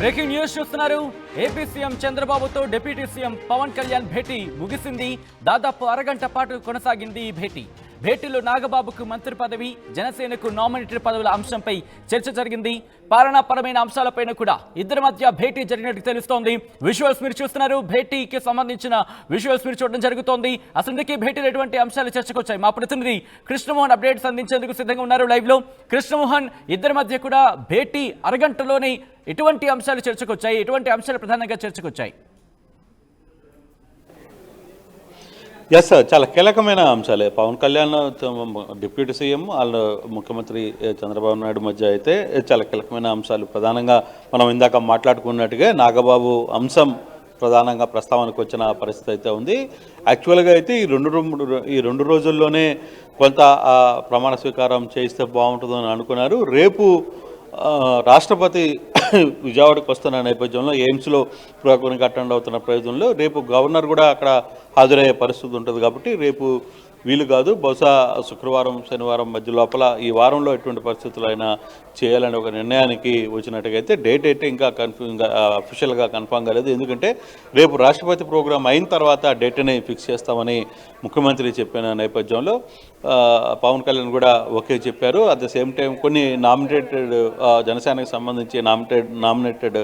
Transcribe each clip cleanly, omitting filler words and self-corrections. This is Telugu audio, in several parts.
బ్రేకింగ్ న్యూస్ చూస్తున్నారు. ఏపీ సీఎం చంద్రబాబుతో డిప్యూటీ సీఎం పవన్ కళ్యాణ్ భేటీ ముగిసింది. దాదాపు అరగంట పాటు కొనసాగింది ఈ భేటీ. భేటీలో నాగబాబుకు మంత్రి పదవి, జనసేనకు నామినేటెడ్ పదవుల అంశంపై చర్చ జరిగింది. పాలనాపరమైన అంశాలపైన కూడా ఇద్దరి మధ్య భేటీ జరిగినట్టు తెలుస్తోంది. విజువల్స్ మీరు చూస్తున్నారు. భేటీకి సంబంధించిన విజువల్స్ మీరు చూడడం జరుగుతోంది. అసలు ఇందుకే భేటీలో ఎటువంటి అంశాలు చర్చకు వచ్చాయి? మా ప్రతినిధి కృష్ణమోహన్ అప్డేట్స్ అందించేందుకు సిద్ధంగా ఉన్నారు లైవ్ లో. కృష్ణమోహన్, ఇద్దరి మధ్య కూడా భేటీ అరగంటలోనే ఎటువంటి అంశాలు చర్చకు వచ్చాయి? ఎటువంటి అంశాలు ప్రధానంగా చర్చకు వచ్చాయి? ఎస్ సార్, చాలా కీలకమైన అంశాలే. పవన్ కళ్యాణ్ డిప్యూటీ సీఎం వాళ్ళ ముఖ్యమంత్రి చంద్రబాబు నాయుడు మధ్య అయితే చాలా కీలకమైన అంశాలు. ప్రధానంగా మనం ఇందాక మాట్లాడుకున్నట్టుగా నాగబాబు అంశం ప్రధానంగా ప్రస్తావనకు వచ్చిన పరిస్థితి అయితే ఉంది. యాక్చువల్గా అయితే ఈ రెండు రోజుల్లోనే కొంత ప్రమాణ స్వీకారం చేయిస్తే బాగుంటుందని అనుకున్నారు. రేపు రాష్ట్రపతి విజయవాడకు వస్తున్న నేపథ్యంలో ఎయిమ్స్లో ప్రోగ్రాంకి అటెండ్ అవుతున్న ప్రయోజనంలో రేపు గవర్నర్ కూడా అక్కడ హాజరయ్యే పరిస్థితి ఉంటుంది. కాబట్టి రేపు వీలు కాదు. బహుశా శుక్రవారం శనివారం మధ్య లోపల ఈ వారంలో ఎటువంటి పరిస్థితులు అయినా చేయాలని ఒక నిర్ణయానికి వచ్చినట్టుగా అయితే డేట్ అయితే ఇంకా అఫీషియల్గా కన్ఫామ్ కాలేదు. ఎందుకంటే రేపు రాష్ట్రపతి ప్రోగ్రాం అయిన తర్వాత డేట్ని ఫిక్స్ చేస్తామని ముఖ్యమంత్రి చెప్పిన నేపథ్యంలో పవన్ కళ్యాణ్ కూడా ఓకే చెప్పారు. అట్ ద సేమ్ టైం కొన్ని నామినేటెడ్ జనసేనకు సంబంధించి నామినేటెడ్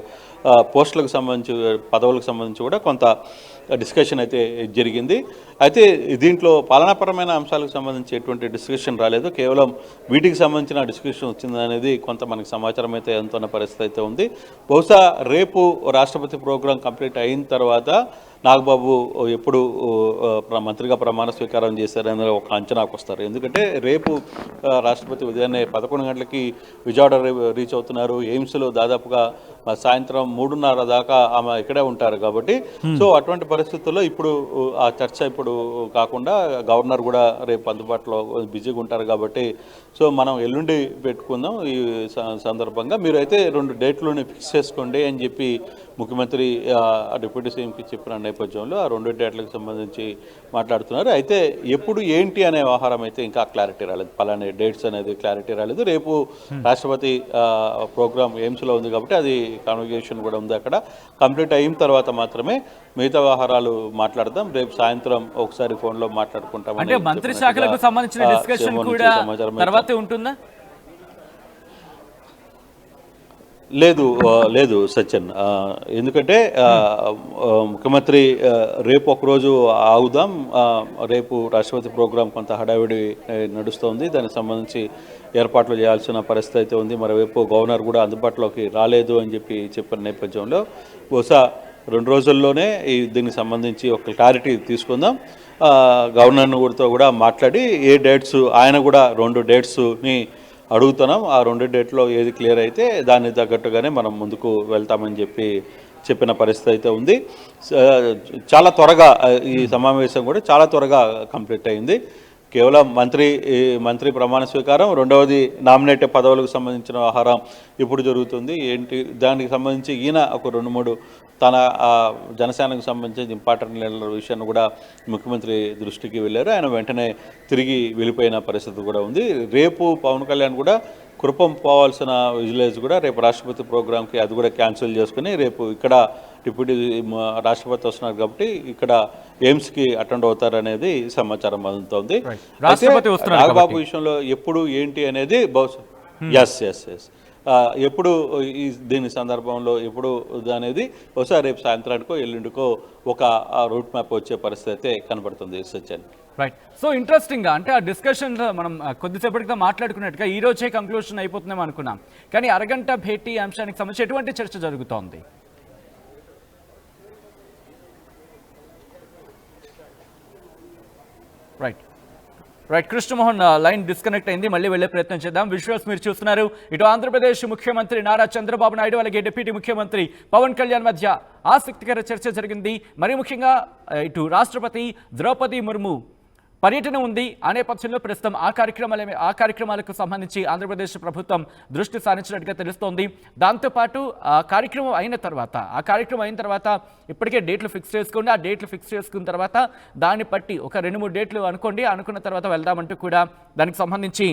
పోస్టులకు సంబంధించి పదవులకు సంబంధించి కూడా కొంత డిస్కషన్ అయితే జరిగింది. అయితే దీంట్లో పాలనాపరమైన అంశాలకు సంబంధించి ఎటువంటి డిస్కషన్ రాలేదు. కేవలం వీటికి సంబంధించిన డిస్కషన్ వచ్చింది అనేది కొంత మనకి సమాచారం అయితే అందుతున్న పరిస్థితి అయితే ఉంది. బహుశా రేపు రాష్ట్రపతి ప్రోగ్రాం కంప్లీట్ అయిన తర్వాత నాగబాబు ఎప్పుడు మంత్రిగా ప్రమాణ స్వీకారం చేశారని ఒక అంచనాకు వస్తారు. ఎందుకంటే రేపు రాష్ట్రపతి ఉదయాన్నే 11 గంటలకి విజయవాడ రీచ్ అవుతున్నారు. ఎయిమ్స్లో దాదాపుగా సాయంత్రం 3:30 దాకా ఆమె ఇక్కడే ఉంటారు. కాబట్టి సో అటువంటి పరిస్థితుల్లో ఇప్పుడు ఆ చర్చ ఇప్పుడు కాకుండా గవర్నర్ కూడా రేపు అందుబాటులో బిజీగా ఉంటారు. కాబట్టి సో మనం ఎల్లుండి పెట్టుకుందాం. ఈ సందర్భంగా మీరు అయితే 2 డేట్లను ఫిక్స్ చేసుకోండి అని చెప్పి ముఖ్యమంత్రి డిప్యూటీ సీఎంకి చెప్పిన నేపథ్యంలో ఆ 2 డేట్లకు సంబంధించి మాట్లాడుతున్నారు. అయితే ఎప్పుడు ఏంటి అనే వ్యవహారం అయితే ఇంకా క్లారిటీ రాలేదు. పలానే డేట్స్ అనేది క్లారిటీ రాలేదు. రేపు రాష్ట్రపతి ప్రోగ్రామ్ ఎయిమ్స్లో ఉంది కాబట్టి అది కాన్వకేషన్ కూడా ఉంది. అక్కడ కంప్లీట్ అయిన తర్వాత మాత్రమే మిగతా వ్యవహారాలు మాట్లాడదాం. రేపు సాయంత్రం ఒకసారి ఫోన్లో మాట్లాడుకుంటాం. అంటే మంత్రి శాఖలకు సంబంధించిన డిస్కషన్ కూడా తర్వాతే ఉంటుందా? లేదు సత్యన్, ఎందుకంటే ముఖ్యమంత్రి రేపు ఒకరోజు ఆగుదాం. రేపు రాష్ట్రపతి ప్రోగ్రాం కొంత హడావిడి నడుస్తోంది. దానికి సంబంధించి ఏర్పాట్లు చేయాల్సిన పరిస్థితి అయితే ఉంది. మరోవైపు గవర్నర్ కూడా అందుబాటులోకి రాలేదు అని చెప్పిన నేపథ్యంలో బహుశా 2 రోజుల్లోనే దీనికి సంబంధించి ఒక క్లారిటీ తీసుకుందాం. గవర్నర్ కూడా మాట్లాడి ఏ డేట్స్ ఆయన కూడా 2 డేట్స్ని అడుగుతున్నాం. ఆ 2 డేట్లో ఏది క్లియర్ అయితే దాన్ని తగ్గట్టుగానే మనం ముందుకు వెళ్తామని చెప్పిన పరిస్థితి అయితే ఉంది. చాలా త్వరగా ఈ సమావేశం కూడా చాలా త్వరగా కంప్లీట్ అయింది. కేవలం మంత్రి ప్రమాణ స్వీకారం, రెండవది నామినేటెడ్ పదవులకు సంబంధించిన వ్యవహారం ఇప్పుడు జరుగుతుంది. ఏంటి దానికి సంబంధించి ఈయన ఒక 2-3 తన జనసేనకు సంబంధించిన ఇంపార్టెంట్ విషయాన్ని కూడా ముఖ్యమంత్రి దృష్టికి వెళ్ళారు. ఆయన వెంటనే తిరిగి వెళ్ళిపోయిన పరిస్థితి కూడా ఉంది. రేపు పవన్ కళ్యాణ్ కూడా కురుపం పోవాల్సిన విజిలెన్స్ కూడా రేపు రాష్ట్రపతి ప్రోగ్రాంకి అది కూడా క్యాన్సిల్ చేసుకుని రేపు ఇక్కడ డిప్యూటీ రాష్ట్రపతి వస్తున్నారు కాబట్టి ఇక్కడ ఎయిమ్స్కి అటెండ్ అవుతారనేది సమాచారం అందుతోంది. నాగబాబు విషయంలో ఎప్పుడు ఏంటి అనేది బహుశా ఎస్ ఎప్పుడు దీని సందర్భంలో ఎప్పుడు అనేది బహుశా రేపు సాయంత్రానికో ఎల్లుండికో ఒక రూట్ మ్యాప్ వచ్చే పరిస్థితి అయితే కనబడుతుంది సత్యన్. రైట్. సో ఇంట్రెస్టింగ్గా అంటే ఆ డిస్కషన్ మనం కొద్దిసేపటిగా మాట్లాడుకున్నట్టుగా ఈ రోజే కంక్లూషన్ అయిపోతుందేమో అనుకున్నాం. కానీ అరగంట భేటీ అంశానికి సంబంధించి ఎటువంటి చర్చ జరుగుతోంది? రైట్ కృష్ణమోహన్, లైన్ డిస్కనెక్ట్ అయింది. మళ్ళీ వెళ్ళే ప్రయత్నం చేద్దాం. విజువల్స్ మీరు చూస్తున్నారు. ఇటు ఆంధ్రప్రదేశ్ ముఖ్యమంత్రి నారా చంద్రబాబు నాయుడు అలాగే డిప్యూటీ ముఖ్యమంత్రి పవన్ కళ్యాణ్ మధ్య ఆసక్తికర చర్చ జరిగింది. మరి ముఖ్యంగా ఇటు రాష్ట్రపతి ద్రౌపది ముర్ము పర్యటన ఉంది. ఆ నేపథ్యంలో ప్రస్తుతం ఆ కార్యక్రమాలకు సంబంధించి ఆంధ్రప్రదేశ్ ప్రభుత్వం దృష్టి సారించినట్టుగా తెలుస్తోంది. దాంతోపాటు ఆ కార్యక్రమం అయిన తర్వాత ఇప్పటికే డేట్లు ఫిక్స్ చేసుకోండి. ఆ డేట్లు ఫిక్స్ చేసుకున్న తర్వాత దాన్ని బట్టి ఒక 2-3 డేట్లు అనుకున్న తర్వాత వెళ్దామంటూ కూడా దానికి సంబంధించి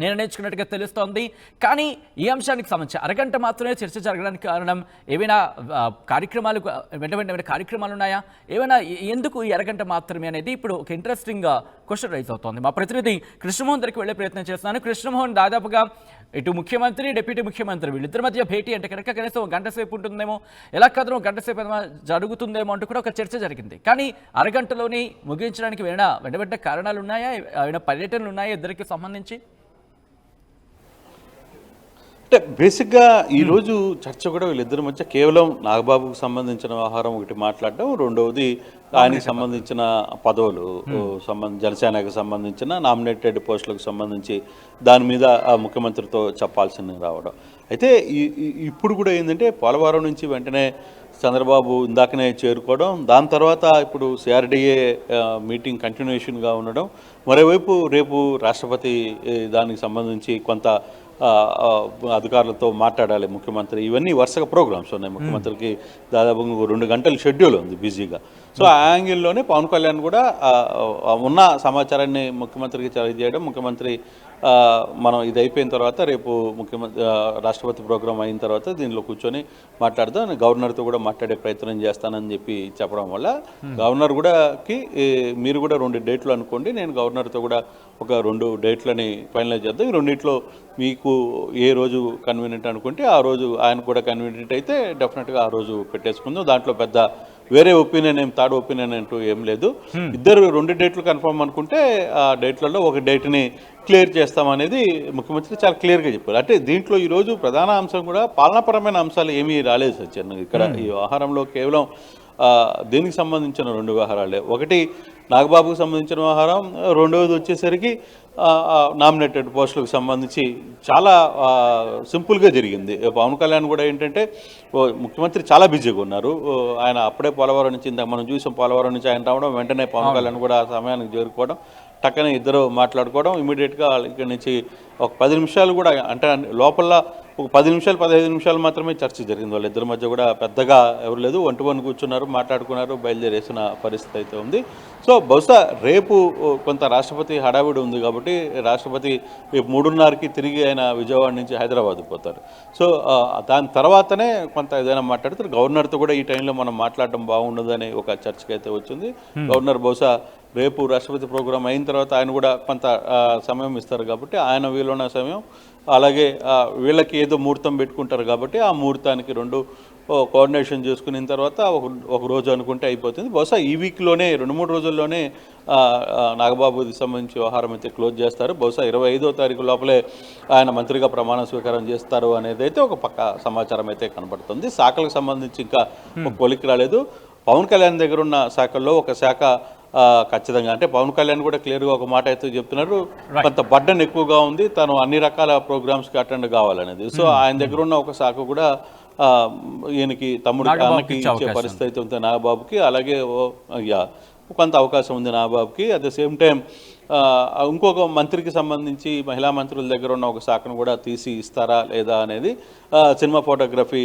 నిర్ణయించుకున్నట్టుగా తెలుస్తోంది. కానీ ఈ అంశానికి సంబంధించి అరగంట మాత్రమే చర్చ జరగడానికి కారణం ఏవైనా కార్యక్రమాలు వెంట వెంటనే కార్యక్రమాలు ఉన్నాయా, ఏమైనా ఎందుకు ఈ అరగంట మాత్రమే అనేది ఇప్పుడు ఒక ఇంట్రెస్టింగ్ క్వశ్చన్ రైజ్ అవుతోంది. మా ప్రతినిధి కృష్ణమోహన్ దగ్గరికి వెళ్ళే ప్రయత్నం చేస్తున్నాను. కృష్ణమోహన్, దాదాపుగా ఇటు ముఖ్యమంత్రి, డిప్యూటీ ముఖ్యమంత్రి వీళ్ళిద్దరి మధ్య భేటీ అంటే కనుక కనీసం ఒక గంట సేపు ఉంటుందేమో, ఎలా కదనో గంట సేపు జరుగుతుందేమో అంటూ కూడా ఒక చర్చ జరిగింది. కానీ అరగంటలోని ముగించడానికి వెంట వెంట కారణాలు ఉన్నాయా, ఏమైనా పర్యటనలు ఉన్నాయా ఇద్దరికి సంబంధించి? అంటే బేసిక్గా ఈరోజు చర్చ కూడా వీళ్ళిద్దరి మధ్య కేవలం నాగబాబుకు సంబంధించిన వ్యవహారం ఒకటి మాట్లాడడం, రెండవది ఆయనకి సంబంధించిన పదవులు జనసేనకు సంబంధించిన నామినేటెడ్ పోస్టులకు సంబంధించి దాని మీద ముఖ్యమంత్రితో చెప్పాల్సింది రావడం. అయితే ఇప్పుడు కూడా ఏంటంటే పోలవరం నుంచి వెంటనే చంద్రబాబు ఇందాకనే చేరుకోవడం, దాని తర్వాత ఇప్పుడు సిఆర్డీఏ మీటింగ్ కంటిన్యూషన్గా ఉండడం, మరోవైపు రేపు రాష్ట్రపతి దానికి సంబంధించి కొంత అధికారులతో మాట్లాడాలి ముఖ్యమంత్రి, ఇవన్నీ వరుసగా ప్రోగ్రామ్స్ ఉన్నాయి. ముఖ్యమంత్రికి దాదాపు 2 గంటల షెడ్యూల్ ఉంది బిజీగా. సో ఆ యాంగిల్లోనే పవన్ కళ్యాణ్ కూడా ఉన్న సమాచారాన్ని ముఖ్యమంత్రికి తెలియజేయడం, ముఖ్యమంత్రి మనం ఇది అయిపోయిన తర్వాత రేపు రాష్ట్రపతి ప్రోగ్రాం అయిన తర్వాత దీనిలో కూర్చొని మాట్లాడదాం, గవర్నర్తో కూడా మాట్లాడే ప్రయత్నం చేస్తానని చెప్పి చెప్పడం వల్ల గవర్నర్ కూడాకి మీరు కూడా 2 డేట్లు అనుకోండి, నేను గవర్నర్తో కూడా ఒక 2 డేట్లని ఫైనలైజ్ చేద్దాం, ఈ రెండిట్లో మీకు ఏ రోజు కన్వీనియంట్ అనుకుంటే ఆ రోజు ఆయన కూడా కన్వీనియంట్ అయితే డెఫినెట్గా ఆ రోజు పెట్టేసుకుందాం, దాంట్లో పెద్ద వేరే ఒపీనియన్ థర్డ్ ఒపీనియన్ అంటూ ఏం లేదు. ఇద్దరు 2 డేట్లు కన్ఫర్మ్ అనుకుంటే ఆ డేట్లలో ఒక డేట్ని క్లియర్ చేస్తామనేది ముఖ్యమంత్రి చాలా క్లియర్గా చెప్పారు. అంటే దీంట్లో ఈరోజు ప్రధాన అంశం కూడా పాలనాపరమైన అంశాలు ఏమీ రాలేదు సత్యన్. ఇక్కడ ఈ వ్యవహారంలో కేవలం దీనికి సంబంధించిన 2 వ్యవహారాలే. ఒకటి నాగబాబుకు సంబంధించిన వ్యవహారం, రెండవది వచ్చేసరికి నామినేటెడ్ పోస్టులకు సంబంధించి చాలా సింపుల్గా జరిగింది. పవన్ కళ్యాణ్ కూడా ఏంటంటే ముఖ్యమంత్రి చాలా బిజీగా ఉన్నారు. ఆయన అప్పుడే పోలవరం నుంచి మనం చూసాం, పోలవరం నుంచి ఆయన రావడం, వెంటనే పవన్ కళ్యాణ్ కూడా ఆ సమయానికి చేరుకోవడం, టక్కనే ఇద్దరు మాట్లాడుకోవడం, ఇమీడియట్గా ఇక్కడి నుంచి ఒక 10 నిమిషాలు కూడా అంటే లోపల ఒక 10 నిమిషాలు 15 నిమిషాలు మాత్రమే చర్చ జరిగింది. వాళ్ళిద్దరి మధ్య కూడా పెద్దగా ఎవరు లేదు, ఒంటి కూర్చున్నారు, మాట్లాడుకున్నారు, బయలుదేరేసిన పరిస్థితి అయితే ఉంది. సో బహుశా రేపు కొంత రాష్ట్రపతి హడావిడి ఉంది కాబట్టి రాష్ట్రపతి రేపు 3:30కి తిరిగి ఆయన విజయవాడ నుంచి హైదరాబాద్ పోతారు. సో దాని తర్వాతనే కొంత ఏదైనా మాట్లాడతారు. గవర్నర్తో కూడా ఈ టైంలో మనం మాట్లాడడం బాగుండదని ఒక చర్చకి అయితే వచ్చింది. గవర్నర్ బహుశా రేపు రాష్ట్రపతి ప్రోగ్రాం అయిన తర్వాత ఆయన కూడా కొంత సమయం ఇస్తారు కాబట్టి ఆయన వీలున్న సమయం, అలాగే వీళ్ళకి ఏదో ముహూర్తం పెట్టుకుంటారు కాబట్టి ఆ ముహూర్తానికి 2 కోఆర్డినేషన్ చేసుకున్న తర్వాత ఒక రోజు అనుకుంటే అయిపోతుంది. బహుశా ఈ వీక్లోనే 2-3 రోజుల్లోనే నాగబాబుకి సంబంధించి వ్యవహారం అయితే క్లోజ్ చేస్తారు. బహుశా 25వ తారీఖు లోపలే ఆయన మంత్రిగా ప్రమాణ స్వీకారం చేస్తారు అనేది అయితే ఒక పక్క సమాచారం అయితే కనబడుతుంది. శాఖలకు సంబంధించి ఇంకా ఒక కొలిక్కి రాలేదు. పవన్ కళ్యాణ్ దగ్గర ఉన్న శాఖల్లో ఒక శాఖ ఖచ్చితంగా అంటే పవన్ కళ్యాణ్ కూడా క్లియర్గా ఒక మాట అయితే చెప్తున్నారు, కొంత బర్డన్ ఎక్కువగా ఉంది, తను అన్ని రకాల ప్రోగ్రామ్స్కి అటెండ్ కావాలనేది. సో ఆయన దగ్గర ఉన్న ఒక శాఖ కూడా ఈయనకి అన్నకి ఇచ్చే పరిస్థితి అయితే ఉంది నాగబాబుకి, అలాగే కొంత అవకాశం ఉంది నాగబాబుకి. అట్ ద సేమ్ టైం ఇంకొక మంత్రికి సంబంధించి మహిళా మంత్రుల దగ్గర ఉన్న ఒక శాఖను కూడా తీసి ఇస్తారా లేదా అనేది, సినిమా ఫోటోగ్రఫీ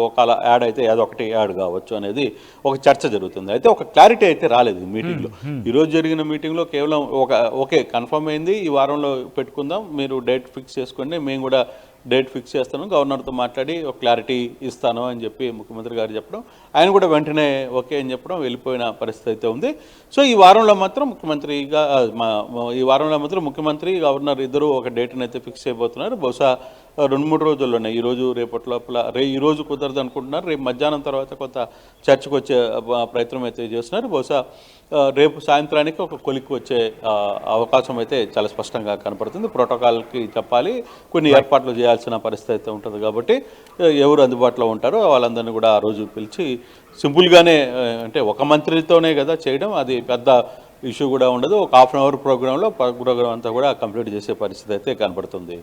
ఒక యాడ్ అయితే అదొకటి యాడ్ కావచ్చు అనేది ఒక చర్చ జరుగుతుంది. అయితే ఒక క్లారిటీ అయితే రాలేదు ఈ మీటింగ్లో. ఈరోజు జరిగిన మీటింగ్లో కేవలం ఓకే కన్ఫర్మ్ అయింది, ఈ వారంలో పెట్టుకుందాం, మీరు డేట్ ఫిక్స్ చేసుకోండి, మేము కూడా డేట్ ఫిక్స్ చేస్తాను, గవర్నర్తో మాట్లాడి ఒక క్లారిటీ ఇస్తాను అని చెప్పి ముఖ్యమంత్రి గారు చెప్పడం, ఆయన కూడా వెంటనే ఓకే అని చెప్పడం, వెళ్ళిపోయిన పరిస్థితి అయితే ఉంది. సో ఈ వారంలో మాత్రం ముఖ్యమంత్రి గవర్నర్ ఇద్దరు ఒక డేట్ని అయితే ఫిక్స్ అయిపోతున్నారు. బహుశా 2-3 రోజుల్లోనే, ఈరోజు రేపటి లోపల, ఈరోజు కుదరదు అనుకుంటున్నారు, రేపు మధ్యాహ్నం తర్వాత కొంత చర్చకు వచ్చే ప్రయత్నం అయితే చేస్తున్నారు. బహుశా రేపు సాయంత్రానికి ఒక కొలిక్కి వచ్చే అవకాశం అయితే చాలా స్పష్టంగా కనపడుతుంది. ప్రోటోకాల్కి చెప్పాలి, కొన్ని ఏర్పాట్లు చేయాల్సిన పరిస్థితి అయితే ఉంటుంది కాబట్టి ఎవరు అందుబాటులో ఉంటారో వాళ్ళందరినీ కూడా ఆ రోజు పిలిచి సింపుల్గానే, అంటే ఒక మంత్రితోనే కదా చేయడం, అది పెద్ద ఇష్యూ కూడా ఉండదు, ఒక ½ అవర్ ప్రోగ్రాంలో ప్రోగ్రాం అంతా కూడా కంప్లీట్ చేసే పరిస్థితి అయితే కనపడుతుంది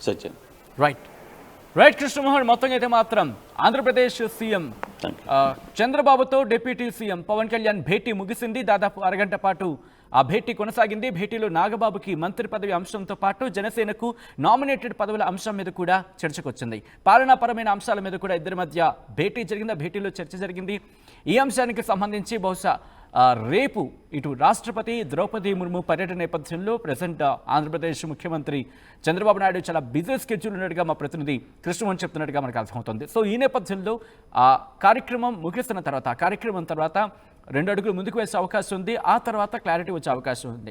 సచిన్. రైట్ కృష్ణమోహన్, మొత్తంగా అయితే మాత్రం ఆంధ్రప్రదేశ్ సీఎం చంద్రబాబుతో డిప్యూటీ సీఎం పవన్ కళ్యాణ్ భేటీ ముగిసింది. దాదాపు అరగంట పాటు ఆ భేటీ కొనసాగింది. భేటీలో నాగబాబుకి మంత్రి పదవి అంశంతో పాటు జనసేనకు నామినేటెడ్ పదవుల అంశం మీద కూడా చర్చకొచ్చింది. పాలనాపరమైన అంశాల మీద కూడా ఇద్దరి మధ్య భేటీ జరిగింది. ఆ భేటీలో చర్చ జరిగింది. ఈ అంశానికి సంబంధించి బహుశా రేపు ఇటు రాష్ట్రపతి ద్రౌపది ముర్ము పర్యటన నేపథ్యంలో ప్రజెంట్ ఆంధ్రప్రదేశ్ ముఖ్యమంత్రి చంద్రబాబు నాయుడు చాలా బిజీ స్కెడ్యూల్ ఉన్నట్టుగా మా ప్రతినిధి కృష్ణమోహన్ చెప్తున్నట్టుగా మనకు అర్థమవుతుంది. సో ఈ నేపథ్యంలో ఆ కార్యక్రమం ముగిస్తున్న తర్వాత, ఆ కార్యక్రమం తర్వాత 2 అడుగులు ముందుకు వేసే అవకాశం ఉంది. ఆ తర్వాత క్లారిటీ వచ్చే అవకాశం ఉంది.